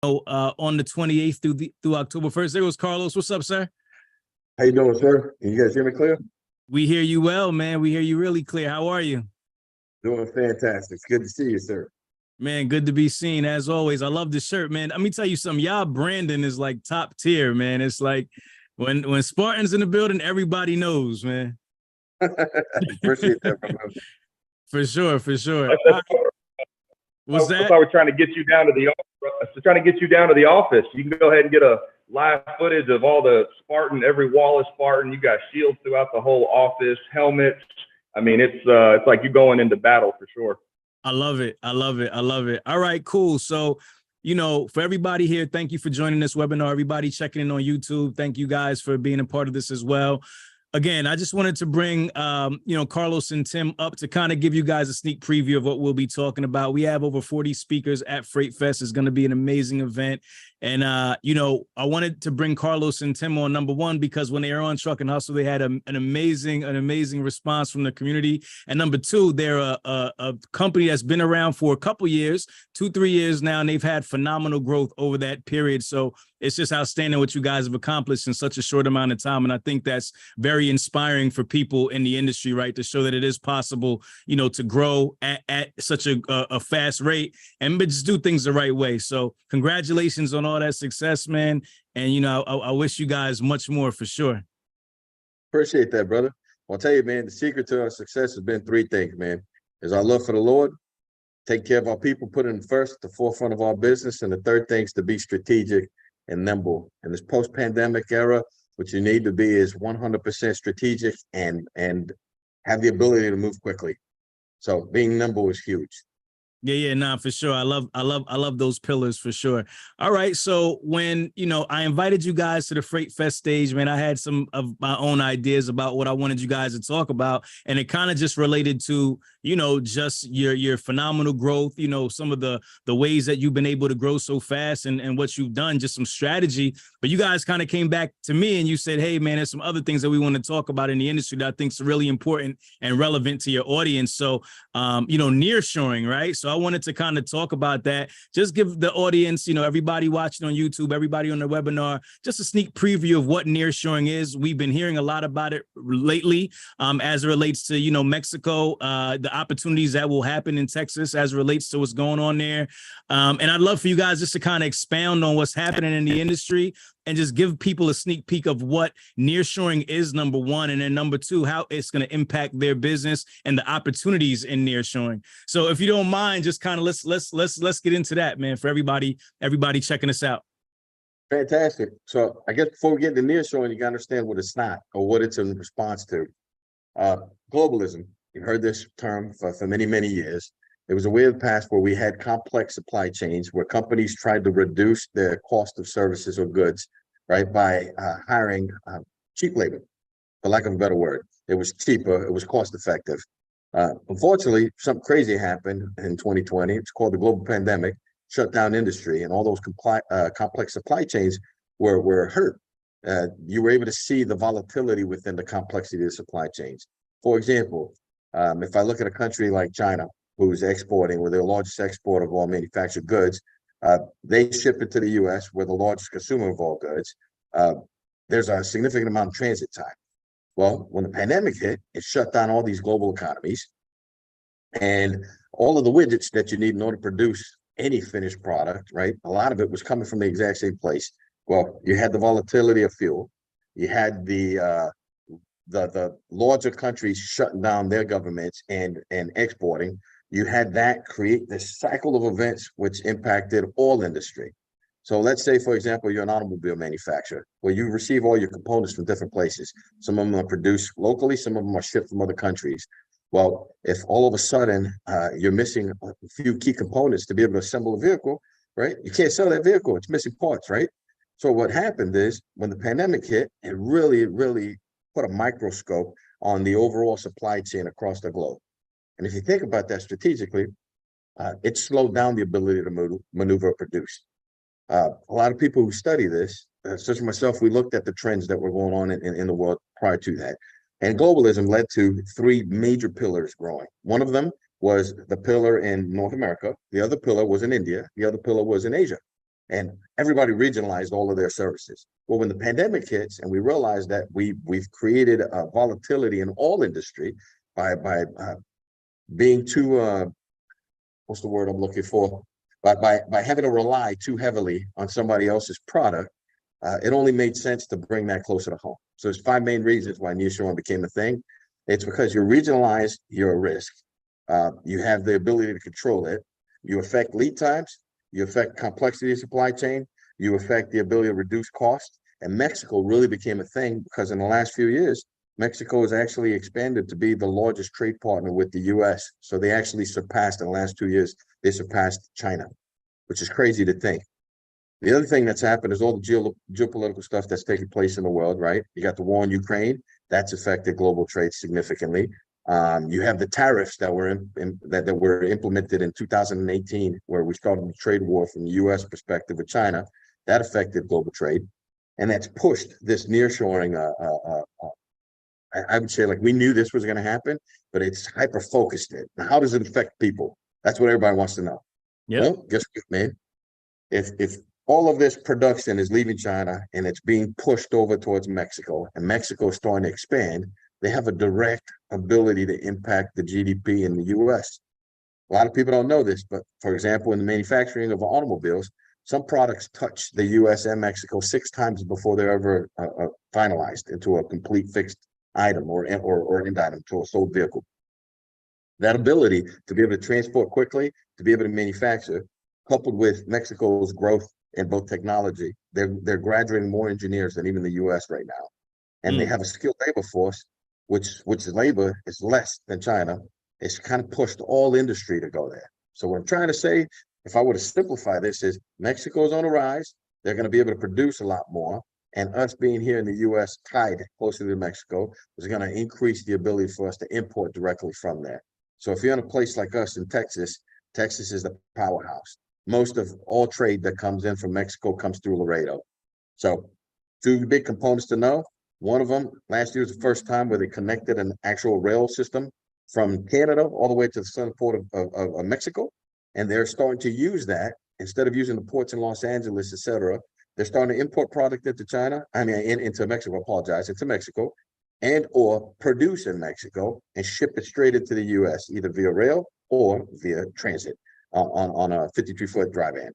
On the 28th through October 1st. There was Carlos. What's up, sir? How you doing, sir? Can you guys hear me clear? We hear you well, man. We hear you really clear. How are you? Doing fantastic. It's good to see you, sir. Man, good to be seen as always. I love this shirt, man. Let me tell you something. Y'all branding is like top tier, man. It's like when Spartan's in the building, everybody knows, man. Appreciate that, brother. For sure, for sure. What's That's that? why we're trying to get you down to the office. Trying to get you down to the office. You can go ahead and get a live footage of all the Spartan. Every wall is Spartan. You got shields throughout the whole office, helmets. I mean, it's like you going into battle for sure. I love it. I love it. I love it. All right, cool. So, for everybody here, thank you for joining this webinar. Everybody checking in on YouTube, thank you guys for being a part of this as well. Again, I just wanted to bring, Carlos and Tim up to kind of give you guys a sneak preview of what we'll be talking about. We have over 40 speakers at Freightfest. It's going to be an amazing event. And, I wanted to bring Carlos and Tim on, number one, because when they were on Truck and Hustle, they had an amazing response from the community. And number two, they're a company that's been around for a couple years, 2-3 years now, and they've had phenomenal growth over that period. So it's just outstanding what you guys have accomplished in such a short amount of time. And I think that's very inspiring for people in the industry, right? To show that it is possible, to grow at such a fast rate and just do things the right way. So congratulations on all that success, man. And, I wish you guys much more for sure. Appreciate that, brother. I'll tell you, man, the secret to our success has been three things, man. Is our love for the Lord, take care of our people, put it first, the forefront of our business. And the third thing is to be strategic and nimble. In this post-pandemic era, what you need to be is 100% strategic and have the ability to move quickly. So being nimble is huge. Yeah, nah, for sure. I love those pillars for sure. All right. So when, I invited you guys to the Freightfest stage, man, I had some of my own ideas about what I wanted you guys to talk about. And it kind of just related to, just your phenomenal growth, some of the ways that you've been able to grow so fast and what you've done, just some strategy. But you guys kind of came back to me and you said, hey, man, there's some other things that we want to talk about in the industry that I think is really important and relevant to your audience. So, nearshoring, right? So I wanted to kind of talk about that. Just give the audience, everybody watching on YouTube, everybody on the webinar, just a sneak preview of what nearshoring is. We've been hearing a lot about it lately, as it relates to, Mexico, the opportunities that will happen in Texas as it relates to what's going on there. And I'd love for you guys just to kind of expound on what's happening in the industry and just give people a sneak peek of what nearshoring is, number one, and then number two, how it's going to impact their business and the opportunities in nearshoring. So if you don't mind, just kind of let's get into that, man, for everybody checking us out. Fantastic. So I guess before we get into nearshoring, you got to understand what it's not or what it's in response to. Globalism. You've heard this term for many, many years. It was a weird past where we had complex supply chains where companies tried to reduce their cost of services or goods, right, by hiring cheap labor, for lack of a better word. It was cheaper, it was cost effective. Unfortunately, something crazy happened in 2020. It's called the global pandemic, shut down industry, and all those complex supply chains were hurt. You were able to see the volatility within the complexity of the supply chains. For example, if I look at a country like China, who's exporting, we're the largest exporter of all manufactured goods. They ship it to the US, we're the largest consumer of all goods. There's a significant amount of transit time. Well, when the pandemic hit, it shut down all these global economies and all of the widgets that you need in order to produce any finished product, right? A lot of it was coming from the exact same place. Well, you had the volatility of fuel. You had the larger countries shutting down their governments and exporting. You had that create this cycle of events which impacted all industry. So let's say, for example, you're an automobile manufacturer where you receive all your components from different places. Some of them are produced locally, some of them are shipped from other countries. Well, if all of a sudden you're missing a few key components to be able to assemble a vehicle, right? You can't sell that vehicle, it's missing parts, right? So what happened is when the pandemic hit, it really put a microscope on the overall supply chain across the globe. And if you think about that strategically, it slowed down the ability to maneuver or produce. A lot of people who study this, such as myself, we looked at the trends that were going on in the world prior to that. And globalism led to three major pillars growing. One of them was the pillar in North America. The other pillar was in India. The other pillar was in Asia. and everybody regionalized all of their services. Well, when the pandemic hits and we realize that we've created a volatility in all industry by being too what's the word I'm looking for? By having to rely too heavily on somebody else's product, it only made sense to bring that closer to home. So there's 5 main reasons why nearshoring became a thing. It's because you're regionalized, you're a risk. You have the ability to control it. You affect lead times. You affect complexity of supply chain. You affect the ability to reduce costs. And Mexico really became a thing because in the last few years, Mexico has actually expanded to be the largest trade partner with the US. So they actually surpassed in the last 2 years, they surpassed China, which is crazy to think. The other thing that's happened is all the geopolitical stuff that's taking place in the world, right? You got the war in Ukraine, that's affected global trade significantly. You have the tariffs that were implemented in 2018, where we started the trade war from the U.S. perspective with China. That affected global trade, and that's pushed this nearshoring. I would say, like, we knew this was going to happen, but it's hyper focused it. Now, how does it affect people? That's what everybody wants to know. Yeah. Well, guess what, man? If all of this production is leaving China and it's being pushed over towards Mexico, and Mexico is starting to expand, they have a direct ability to impact the GDP in the US. A lot of people don't know this, but for example, in the manufacturing of automobiles, some products touch the US and Mexico 6 times before they're ever finalized into a complete fixed item or end item to a sold vehicle. That ability to be able to transport quickly, to be able to manufacture, coupled with Mexico's growth in both technology, they're graduating more engineers than even the US right now. And they have a skilled labor force, which labor is less than China. It's kind of pushed all industry to go there. So what I'm trying to say, if I were to simplify this, is Mexico's on the rise. They're going to be able to produce a lot more. And us being here in the US tied closer to Mexico is going to increase the ability for us to import directly from there. So if you're in a place like us in Texas, Texas is the powerhouse. Most of all trade that comes in from Mexico comes through Laredo. So 2 big components to know. One of them, last year was the first time where they connected an actual rail system from Canada all the way to the southern port of Mexico. And they're starting to use that instead of using the ports in Los Angeles, et cetera. They're starting to import product into into Mexico, into Mexico, and or produce in Mexico and ship it straight into the US, either via rail or via transit on a 53-foot dry van.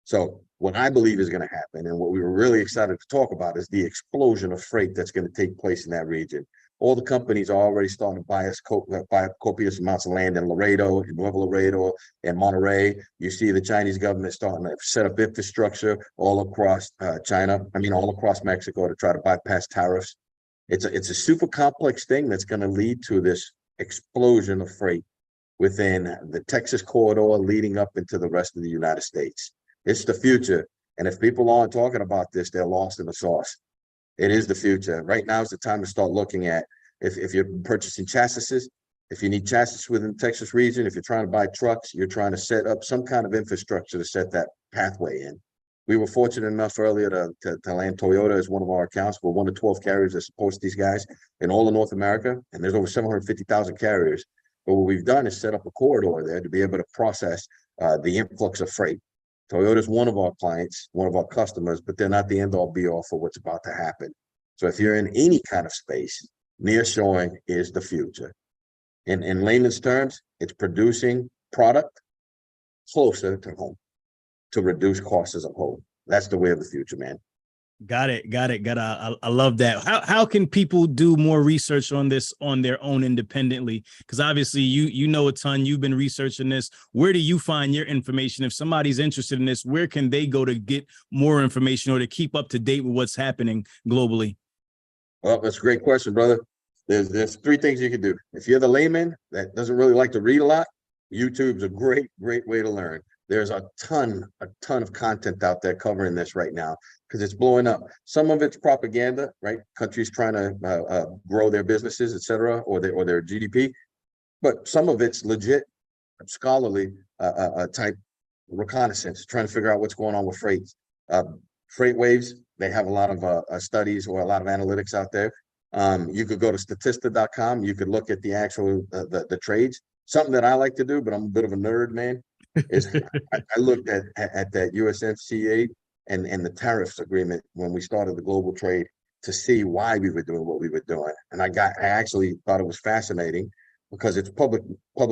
So what I believe is going to happen, and what we were really excited to talk about, is the explosion of freight that's going to take place in that region. All the companies are already starting to buy copious amounts of land in Laredo, in Nuevo Laredo, and Monterrey. You see the Chinese government starting to set up infrastructure all across all across Mexico to try to bypass tariffs. It's a super complex thing that's going to lead to this explosion of freight within the Texas corridor leading up into the rest of the United States. It's the future. And if people aren't talking about this, they're lost in the sauce. It is the future. Right now is the time to start looking at if you're purchasing chassis, if you need chassis within the Texas region, if you're trying to buy trucks, you're trying to set up some kind of infrastructure to set that pathway in. We were fortunate enough earlier to land Toyota as one of our accounts. We're one of 12 carriers that supports these guys in all of North America, and there's over 750,000 carriers. But what we've done is set up a corridor there to be able to process the influx of freight. Toyota is one of our clients, one of our customers, but they're not the end-all be-all for what's about to happen. So if you're in any kind of space, nearshoring is the future. In layman's terms, it's producing product closer to home to reduce costs as a whole. That's the way of the future, man. Got it. I love that. How can people do more research on this on their own independently? Because obviously you know a ton. You've been researching this. Where do you find your information? If somebody's interested in this, where can they go to get more information or to keep up to date with what's happening globally? Well, that's a great question, brother. There's 3 things you can do. If you're the layman that doesn't really like to read a lot, YouTube's a great way to learn. There's a ton of content out there covering this right now because it's blowing up. Some of it's propaganda, right? Countries trying to grow their businesses, et cetera, or their GDP. But some of it's legit, scholarly type reconnaissance, trying to figure out what's going on with freight. Freight waves, they have a lot of studies or a lot of analytics out there. You could go to statista.com. You could look at the actual the trades. Something that I like to do, but I'm a bit of a nerd, man. is I looked at that USMCA and the tariffs agreement when we started the global trade to see why we were doing what we were doing. And I actually thought it was fascinating because it's public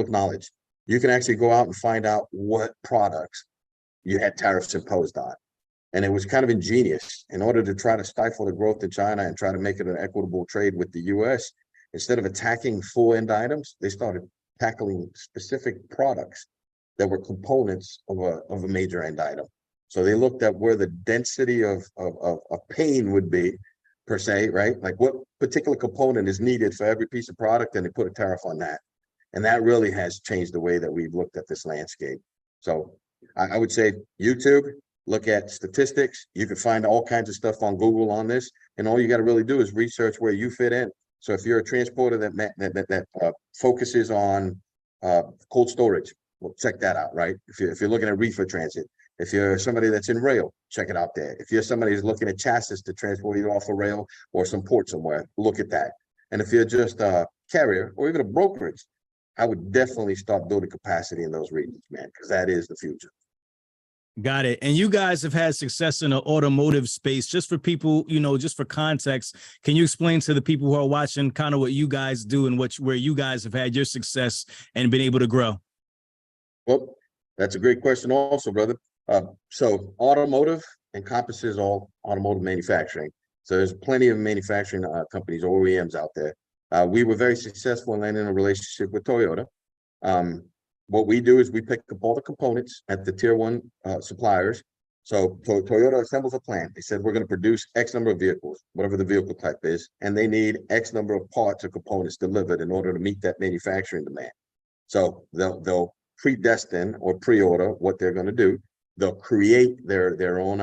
knowledge. You can actually go out and find out what products you had tariffs imposed on. And it was kind of ingenious in order to try to stifle the growth in China and try to make it an equitable trade with the US. Instead of attacking full end items, they started tackling specific products that were components of a major end item. So they looked at where the density of pain would be, per se, right? Like what particular component is needed for every piece of product, and they put a tariff on that. And that really has changed the way that we've looked at this landscape. So I would say YouTube, look at statistics. You can find all kinds of stuff on Google on this, and all you got to really do is research where you fit in. So if you're a transporter that focuses on cold storage, well, check that out, right? If you're looking at reefer transit, if you're somebody that's in rail, check it out there. If you're somebody who's looking at chassis to transport you off a rail or some port somewhere, look at that. And if you're just a carrier or even a brokerage, I would definitely start building capacity in those regions, man, because that is the future. Got it. And you guys have had success in the automotive space. Just for people, just for context, can you explain to the people who are watching kind of what you guys do and where you guys have had your success and been able to grow? Well, that's a great question also, brother. So automotive encompasses all automotive manufacturing. So there's plenty of manufacturing companies, OEMs out there. We were very successful in landing a relationship with Toyota. What we do is we pick up all the components at the tier one suppliers. So Toyota assembles a plant. They said, we're going to produce X number of vehicles, whatever the vehicle type is, and they need X number of parts or components delivered in order to meet that manufacturing demand. So they'll predestine or pre-order what they're going to do. They'll create their own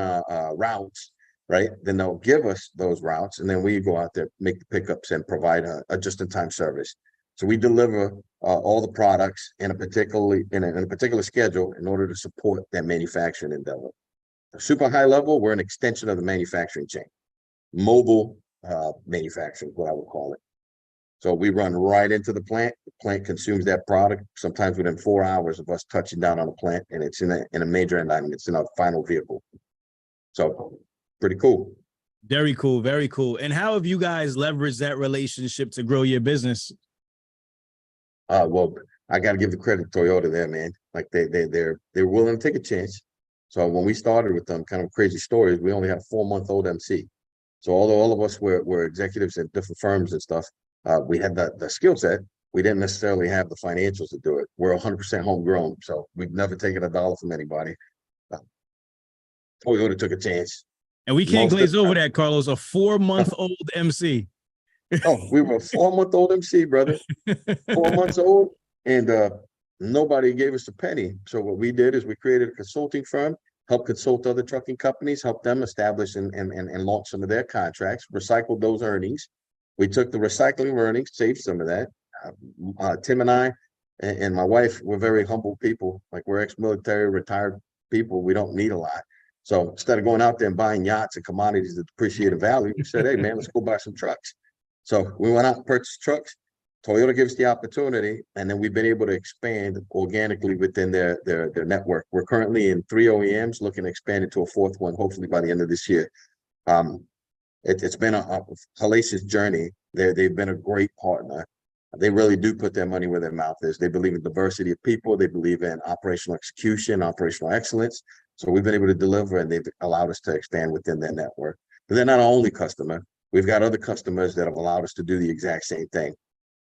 routes, right? Then they'll give us those routes, and then we go out there, make the pickups, and provide a just-in-time service. So we deliver all the products in a particular schedule in order to support that manufacturing endeavor. Super high level, we're an extension of the manufacturing chain. Mobile manufacturing is what I would call it. So we run right into the plant. The plant consumes that product sometimes within 4 hours of us touching down on the plant, and it's in a major end item. It's in our final vehicle. So pretty cool. Very cool. Very cool. And how have you guys leveraged that relationship to grow your business? Well, I got to give the credit to Toyota there, man. Like they're willing to take a chance. So when we started with them, kind of crazy stories, we only had a 4-month-old MC. So although all of us were executives at different firms and stuff, we had the skill set. We didn't necessarily have the financials to do it. We're 100% homegrown, so we've never taken a dollar from anybody. Toyota took a chance. And we can't glaze over that, Carlos, a 4-month-old MC. Oh, we were a 4-month-old MC, brother. 4 months old, and nobody gave us a penny. So what we did is we created a consulting firm, helped consult other trucking companies, help them establish and launch some of their contracts, recycled those earnings. We took the recycling earnings, saved some of that. Tim and I and my wife, we're very humble people. Like, we're ex-military, retired people. We don't need a lot. So instead of going out there and buying yachts and commodities that depreciate in value, we said, hey, man, let's go buy some trucks. So we went out and purchased trucks. Toyota gives the opportunity, and then we've been able to expand organically within their network. We're currently in 3 OEMs, looking to expand into a 4th one, hopefully by the end of this year. It's been a hellacious journey. They've been a great partner. They really do put their money where their mouth is. They believe in diversity of people. They believe in operational execution, operational excellence. So we've been able to deliver, and they've allowed us to expand within their network. But they're not our only customer. We've got other customers that have allowed us to do the exact same thing.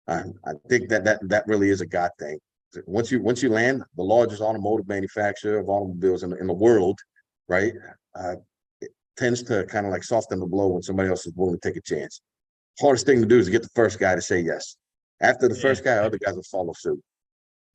I think that really is a God thing. Once you land the largest automotive manufacturer of automobiles in the world, right? It tends to kind of like soften the blow when somebody else is willing to take a chance. Hardest thing to do is to get the first guy to say yes. After the first guy, other guys will follow suit.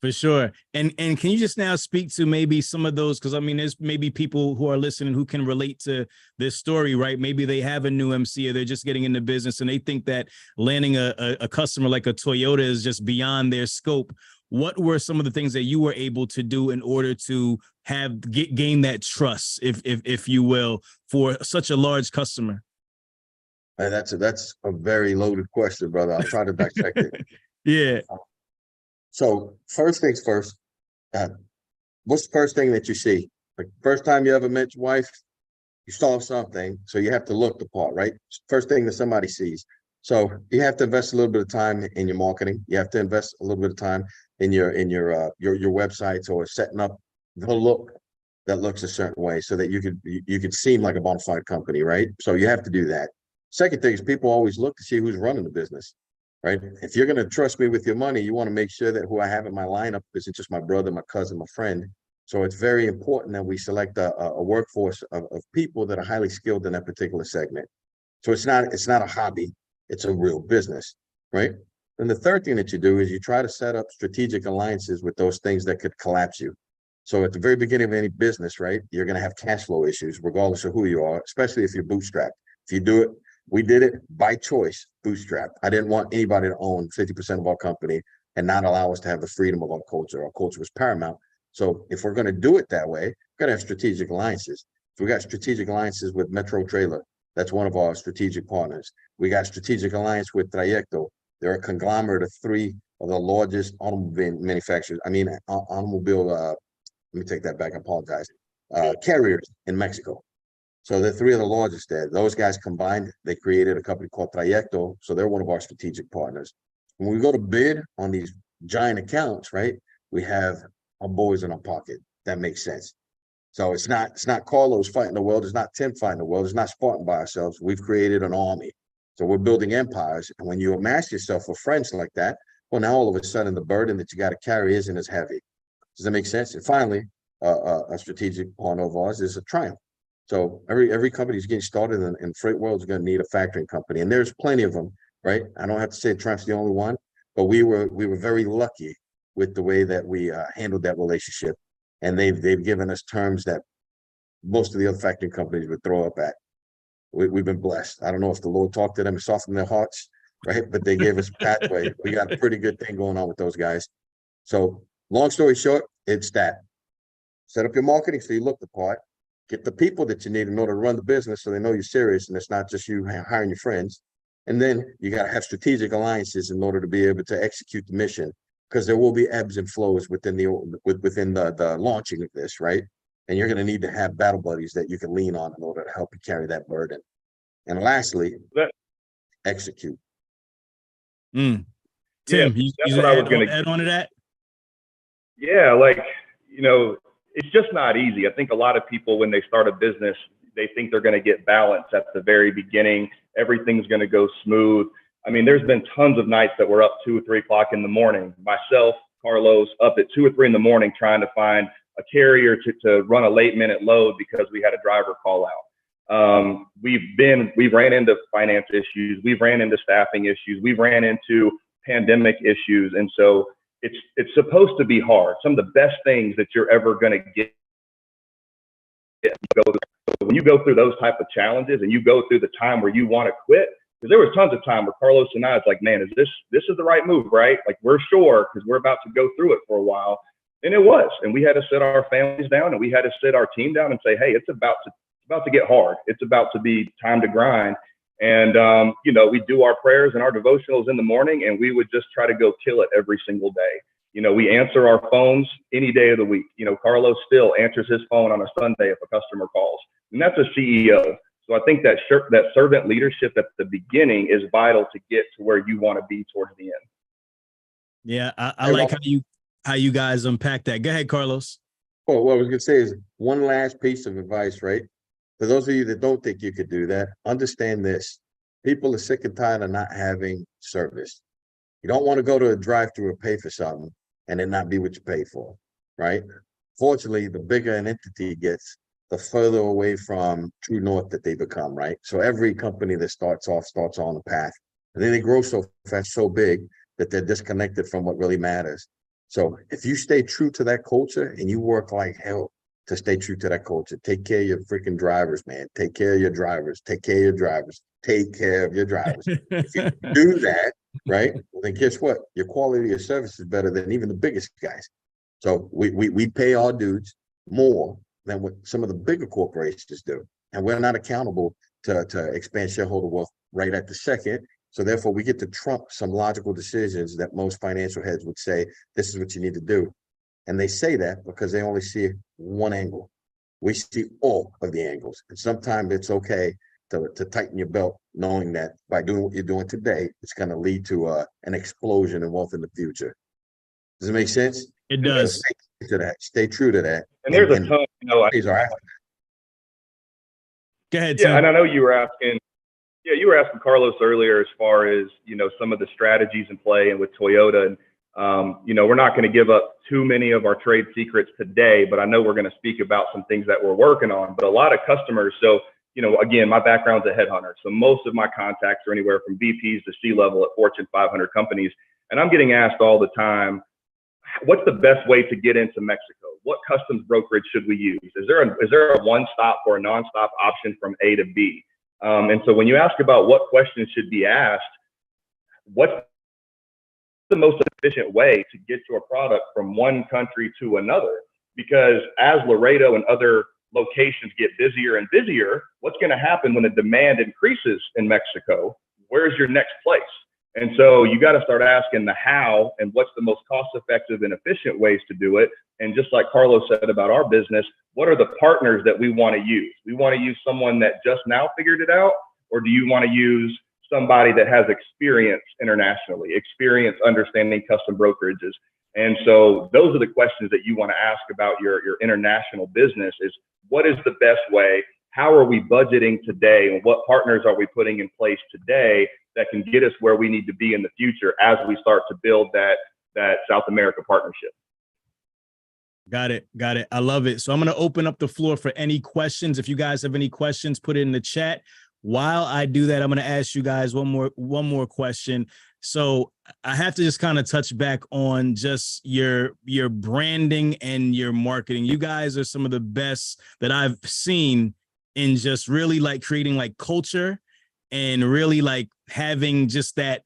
For sure. And can you just now speak to maybe some of those, because I mean, there's maybe people who are listening who can relate to this story, right? Maybe they have a new MC or they're just getting into business and they think that landing a customer like a Toyota is just beyond their scope. What were some of the things that you were able to do in order to gain that trust, if you will, for such a large customer? And that's a very loaded question, brother. I'll try to dissect it. Yeah. So first things first, what's the first thing that you see? Like first time you ever met your wife, you saw something, so you have to look the part, right? First thing that somebody sees. So you have to invest a little bit of time in your marketing. You have to invest a little bit of time in your websites or setting up the look that looks a certain way so that you could seem like a bona fide company, right? So you have to do that. Second thing is people always look to see who's running the business, right? If you're going to trust me with your money, you want to make sure that who I have in my lineup isn't just my brother, my cousin, my friend. So it's very important that we select a workforce of people that are highly skilled in that particular segment. So it's not a hobby, it's a real business, right? And the third thing that you do is you try to set up strategic alliances with those things that could collapse you. So at the very beginning of any business, right, you're going to have cash flow issues, regardless of who you are, especially if you're bootstrapped. If you do it, we did it by choice, bootstrap. I didn't want anybody to own 50% of our company and not allow us to have the freedom of our culture. Our culture was paramount. So if we're going to do it that way, we're going to have strategic alliances. So we got strategic alliances with Metro Trailer. That's one of our strategic partners. We got strategic alliance with Trayecto. They're a conglomerate of three of the largest automobile manufacturers. Let me take that back. I apologize. Carriers in Mexico. So they're three of the largest there. Those guys combined, they created a company called Trayecto. So they're one of our strategic partners. When we go to bid on these giant accounts, right, we have our boys in our pocket. That makes sense. So it's not Carlos fighting the world. It's not Tim fighting the world. It's not Spartan by ourselves. We've created an army. So we're building empires. And when you amass yourself with friends like that, well, now all of a sudden the burden that you got to carry isn't as heavy. Does that make sense? And finally, a strategic partner of ours is a Triumph. So every company is getting started in freight world is going to need a factoring company, and there's plenty of them, right? I don't have to say Triumph's the only one, but we were very lucky with the way that we handled that relationship, and they've given us terms that most of the other factoring companies would throw up at. We've been blessed. I don't know if the Lord talked to them and softened their hearts, right? But they gave us a pathway. We got a pretty good thing going on with those guys. So long story short, it's that. Set up your marketing so you look the part. Get the people that you need in order to run the business so they know you're serious and it's not just you hiring your friends. And then you got to have strategic alliances in order to be able to execute the mission, because there will be ebbs and flows within the launching of this, right? And you're going to need to have battle buddies that you can lean on in order to help you carry that burden. And lastly, execute. Tim, yeah, you that's what I was going to add on to that? Yeah, it's just not easy. I think a lot of people, when they start a business, they think they're going to get balance at the very beginning. Everything's going to go smooth. I mean, there's been tons of nights that we're up 2 or 3 o'clock in the morning. Myself, Carlos, up at 2 or 3 in the morning trying to find a carrier to run a late minute load because we had a driver call out. We've ran into finance issues. We've ran into staffing issues. We've ran into pandemic issues. And so it's supposed to be hard. Some of the best things that you're ever going to get. When you go through those type of challenges and you go through the time where you want to quit, because there was tons of time where Carlos and I was like, man, this is the right move, right? Like, we're sure, because we're about to go through it for a while. And it was. And we had to sit our families down and we had to sit our team down and say, hey, it's about to get hard. It's about to be time to grind. And, we do our prayers and our devotionals in the morning, and we would just try to go kill it every single day. We answer our phones any day of the week. Carlos still answers his phone on a Sunday if a customer calls, and that's a CEO. So I think that servant leadership at the beginning is vital to get to where you want to be towards the end. Yeah, I like how you guys unpack that. Go ahead, Carlos. Well, what I was going to say is one last piece of advice, right? For those of you that don't think you could do that, understand this. People are sick and tired of not having service. You don't want to go to a drive-through or pay for something and it not be what you paid for, right? Fortunately, the bigger an entity gets, the further away from true north that they become, right? So every company that starts on a path, and then they grow so fast, so big that they're disconnected from what really matters. So if you stay true to that culture and you work like hell to stay true to that culture, take care of your freaking drivers, man. Take care of your drivers. Take care of your drivers. Take care of your drivers. If you do that, right, well, then guess what? Your quality of service is better than even the biggest guys. So we pay our dudes more than what some of the bigger corporations do. And we're not accountable to expand shareholder wealth right at the second. So therefore, we get to trump some logical decisions that most financial heads would say, this is what you need to do. And they say that because they only see one angle. We see all of the angles. And sometimes it's okay to tighten your belt, knowing that by doing what you're doing today, it's going to lead to an explosion in wealth in the future. Does it make sense? It And So does. stay true to that. Stay true to that. and there's a ton, These are Go ahead, yeah, Tim. and I know you were asking, yeah, you were asking Carlos earlier as far as, some of the strategies in play and with Toyota. And, we're not going to give up too many of our trade secrets today, but I know we're going to speak about some things that we're working on. But a lot of customers, so, again, my background's a headhunter. So most of my contacts are anywhere from VPs to C-level at Fortune 500 companies. And I'm getting asked all the time, what's the best way to get into Mexico? What customs brokerage should we use? Is there a one-stop or a non-stop option from A to B? And so when you ask about what questions should be asked, what's the most efficient way to get your product from one country to another? Because as Laredo and other locations get busier and busier, what's going to happen when the demand increases in Mexico? Where's your next place? And so you got to start asking the how and what's the most cost-effective and efficient ways to do it. And just like Carlos said about our business, what are the partners that we want to use? We want to use someone that just now figured it out, or do you want to use somebody that has experience internationally, experience understanding custom brokerages? And so those are the questions that you want to ask about your international business is, what is the best way? How are we budgeting today? And what partners are we putting in place today that can get us where we need to be in the future as we start to build that South America partnership? Got it. I love it. So I'm going to open up the floor for any questions. If you guys have any questions, put it in the chat. While I do that, I'm going to ask you guys one more question. So I have to just kind of touch back on just your branding and your marketing. You guys are some of the best that I've seen in just really like creating like culture and really like having just that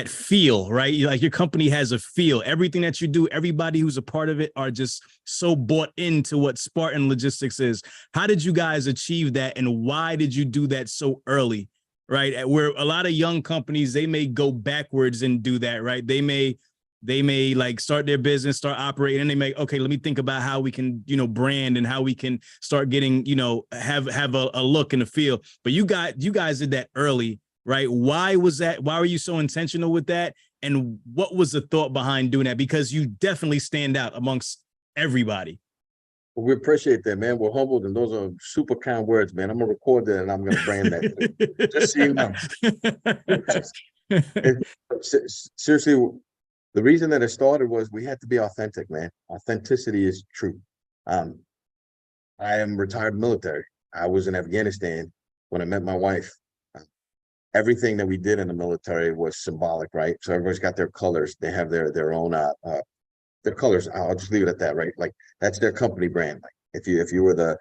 feel, right? Like your company has a feel. Everything that you do, everybody who's a part of it are just so bought into what Spartan Logistics is. How did you guys achieve that, and why did you do that so early, right? Where a lot of young companies, they may go backwards and do that, right? They may like start their business, start operating, and they may, okay, let me think about how we can, brand and how we can start getting, have a look and a feel. But you guys did that early. Right? Why was that? Why were you so intentional with that? And what was the thought behind doing that? Because you definitely stand out amongst everybody. Well, we appreciate that, man. We're humbled, and those are super kind words, man. I'm gonna record that and I'm gonna brand that. Just so you know. Seriously, the reason that it started was we had to be authentic, man. Authenticity is true. I am retired military. I was in Afghanistan when I met my wife. Everything that we did in the military was symbolic, right? So everybody's got their colors. They have their own their colors. I'll just leave it at that, right? Like that's their company brand. Like if you were the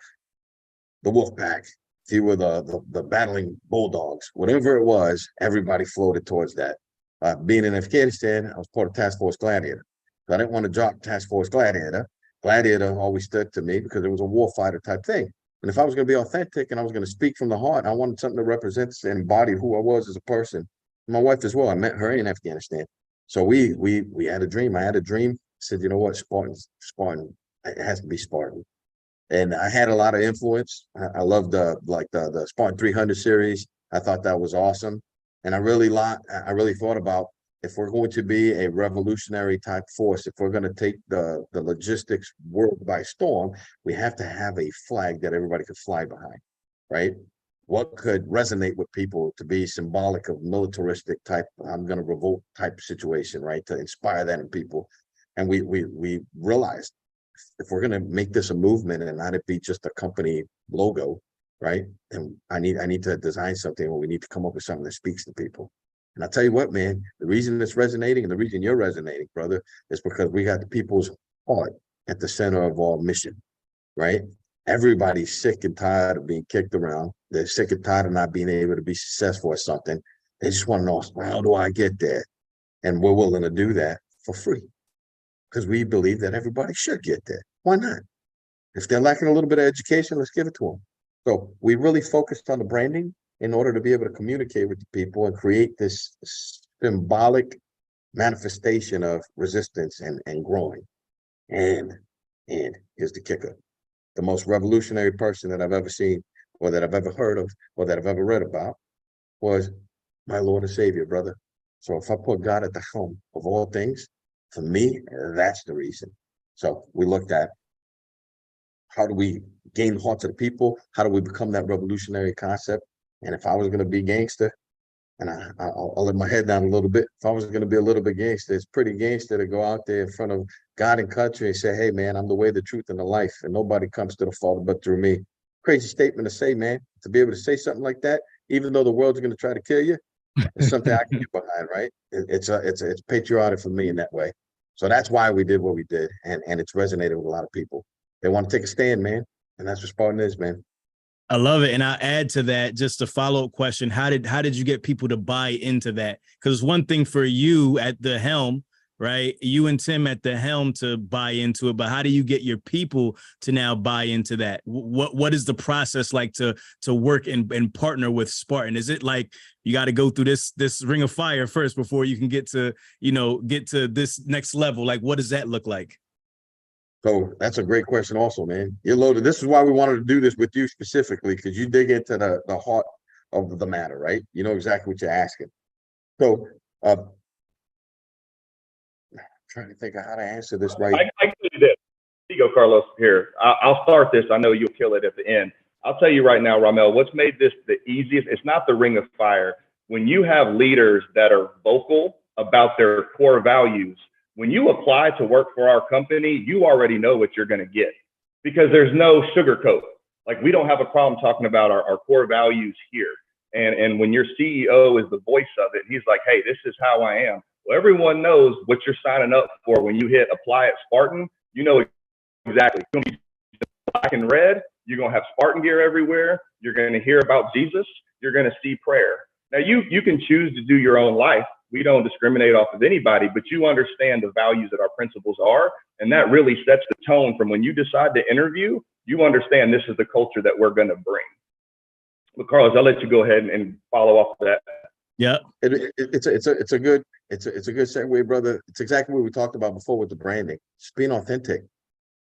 wolf pack, if you were the battling bulldogs, whatever it was, everybody floated towards that. Being in Afghanistan, I was part of Task Force Gladiator. So I didn't want to drop Task Force Gladiator. Gladiator always stood to me because it was a warfighter type thing. And if I was going to be authentic and I was going to speak from the heart, I wanted something that represents and embodied who I was as a person. My wife as well. I met her in Afghanistan. So we had a dream. I had a dream. I said, you know what, Spartan, it has to be Spartan. And I had a lot of influence. I loved the Spartan 300 series. I thought that was awesome. And I really thought about, if we're going to be a revolutionary type force, if we're going to take the logistics world by storm, we have to have a flag that everybody could fly behind, right? What could resonate with people to be symbolic of militaristic type, I'm going to revolt type situation, right? To inspire that in people. And we realized if we're going to make this a movement and not it be just a company logo, right? And I need to design something where we need to come up with something that speaks to people. And I'll tell you what, man, the reason it's resonating and the reason you're resonating, brother, is because we got the people's heart at the center of our mission, right? Everybody's sick and tired of being kicked around. They're sick and tired of not being able to be successful at something. They just want to know, how do I get there? And we're willing to do that for free because we believe that everybody should get there. Why not? If they're lacking a little bit of education, let's give it to them. So we really focused on the branding in order to be able to communicate with the people and create this symbolic manifestation of resistance and growing. And here's the kicker. The most revolutionary person that I've ever seen, or that I've ever heard of, or that I've ever read about was my Lord and Savior, brother. So if I put God at the helm of all things, for me, that's the reason. So we looked at how do we gain the hearts of the people? How do we become that revolutionary concept? And if I was going to be gangster, and I'll let my head down a little bit. If I was going to be a little bit gangster, it's pretty gangster to go out there in front of God and country and say, hey, man, I'm the way, the truth, and the life, and nobody comes to the Father but through me. Crazy statement to say, man, to be able to say something like that, even though the world's going to try to kill you, it's something I can get behind, right? It's patriotic for me in that way. So that's why we did what we did, and it's resonated with a lot of people. They want to take a stand, man, and that's what Spartan is, man. I love it. And I add to that just a follow-up question. How did you get people to buy into that? Because one thing for you at the helm, right? You and Tim at the helm to buy into it, but how do you get your people to now buy into that? What is the process like to work and partner with Spartan? Is it like you got to go through this ring of fire first before you can get to this next level? Like, what does that look like? So that's a great question also, man. You're loaded. This is why we wanted to do this with you specifically, because you dig into the heart of the matter, right? You know exactly what you're asking. So I'm trying to think of how to answer this right. I can do this. Here you go, Carlos. Here, I'll start this. I know you'll kill it at the end. I'll tell you right now, Ramel, what's made this the easiest, it's not the ring of fire. When you have leaders that are vocal about their core values, when you apply to work for our company, you already know what you're going to get because there's no sugarcoat. Like we don't have a problem talking about our core values here. And when your CEO is the voice of it, he's like, hey, this is how I am. Well, everyone knows what you're signing up for. When you hit apply at Spartan, you know exactly. It's going to be black and red. You're going to have Spartan gear everywhere. You're going to hear about Jesus. You're going to see prayer. Now, you can choose to do your own life. We don't discriminate off of anybody, but you understand the values that our principles are. And that really sets the tone from when you decide to interview, you understand this is the culture that we're going to bring. But Carlos, I'll let you go ahead and follow up with that. Yeah. It's a good segue, brother. It's exactly what we talked about before with the branding. Just being authentic.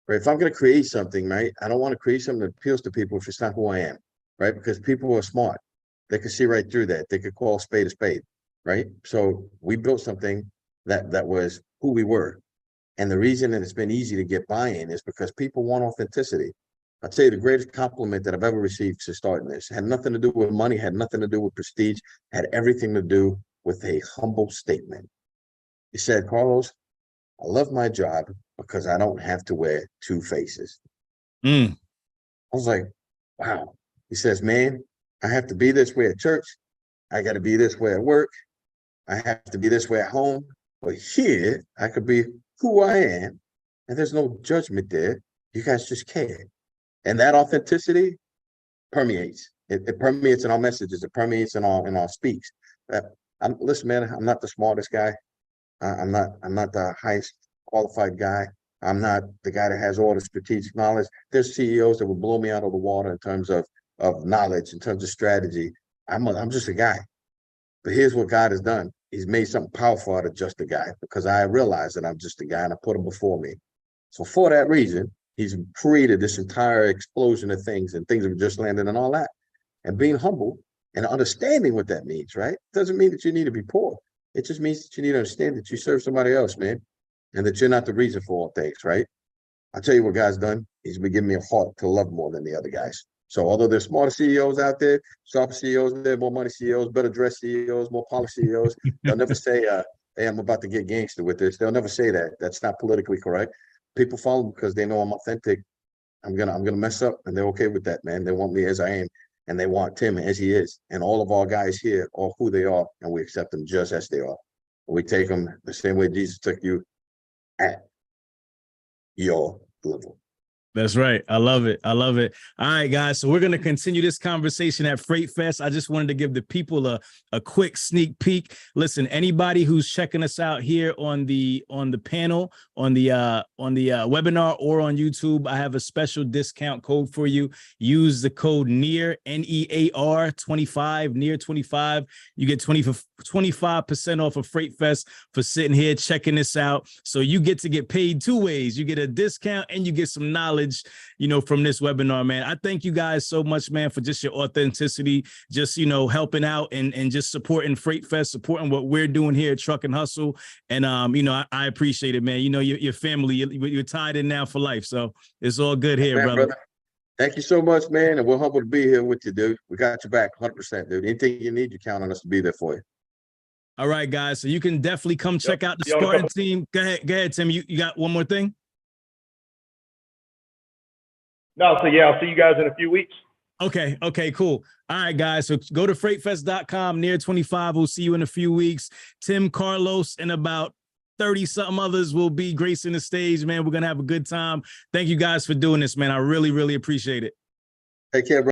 Right. If I'm going to create something, right, I don't want to create something that appeals to people if it's not who I am, right? Because people are smart. They can see right through that. They could call a spade, right? So we built something that was who we were. And the reason that it's been easy to get buy-in is because people want authenticity. I'll tell you the greatest compliment that I've ever received to starting this had nothing to do with money, had nothing to do with prestige, had everything to do with a humble statement. He said, Carlos, I love my job because I don't have to wear two faces. I was like, wow. He says, man, I have to be this way at church. I got to be this way at work. I have to be this way at home. But here, I could be who I am. And there's no judgment there. You guys just care. And that authenticity permeates. It permeates in our messages. It permeates in our speaks. Listen, man, I'm not the smartest guy. I'm not the highest qualified guy. I'm not the guy that has all the strategic knowledge. There's CEOs that will blow me out of the water in terms of knowledge, in terms of strategy. I'm just a guy. But here's what God has done. He's made something powerful out of just a guy because I realize that I'm just a guy and I put him before me. So for that reason, he's created this entire explosion of things and things have just landed and all that. And being humble and understanding what that means, right? Doesn't mean that you need to be poor. It just means that you need to understand that you serve somebody else, man, and that you're not the reason for all things, right? I'll tell you what God's done. He's been giving me a heart to love more than the other guys. So although there's smarter CEOs out there, sharper CEOs there, more money CEOs, better dressed CEOs, more polished CEOs, they'll never say, hey, I'm about to get gangster with this. They'll never say that. That's not politically correct. People follow me because they know I'm authentic. I'm gonna mess up, and they're okay with that, man. They want me as I am, and they want Tim as he is, and all of our guys here are who they are, and we accept them just as they are. We take them the same way Jesus took you at your level. That's right. I love it. I love it. All right, guys. So we're going to continue this conversation at Freightfest. I just wanted to give the people a quick sneak peek. Listen, anybody who's checking us out here on the panel, on the webinar or on YouTube, I have a special discount code for you. Use the code NEAR, NEAR 25, NEAR 25. You get 25% off of Freightfest for sitting here checking this out. So you get paid two ways. You get a discount and you get some knowledge, from this webinar, man. I thank you guys so much, man, for just your authenticity, just, helping out and just supporting Freightfest, supporting what we're doing here at Truck and Hustle. And, I appreciate it, man. Your family, you're tied in now for life. So it's all good here, Man, brother. Thank you so much, man. And we're humble to be here with you, dude. We got your back 100%, dude. Anything you need, you count on us to be there for you. All right, guys. So you can definitely come check out the Spartan team. Go ahead, Tim. You got one more thing? No, so yeah, I'll see you guys in a few weeks. Okay, cool. All right, guys. So go to freightfest.com, near 25. We'll see you in a few weeks. Tim, Carlos, and about 30-something others will be gracing the stage, man. We're going to have a good time. Thank you guys for doing this, man. I really, really appreciate it. Take care, bro.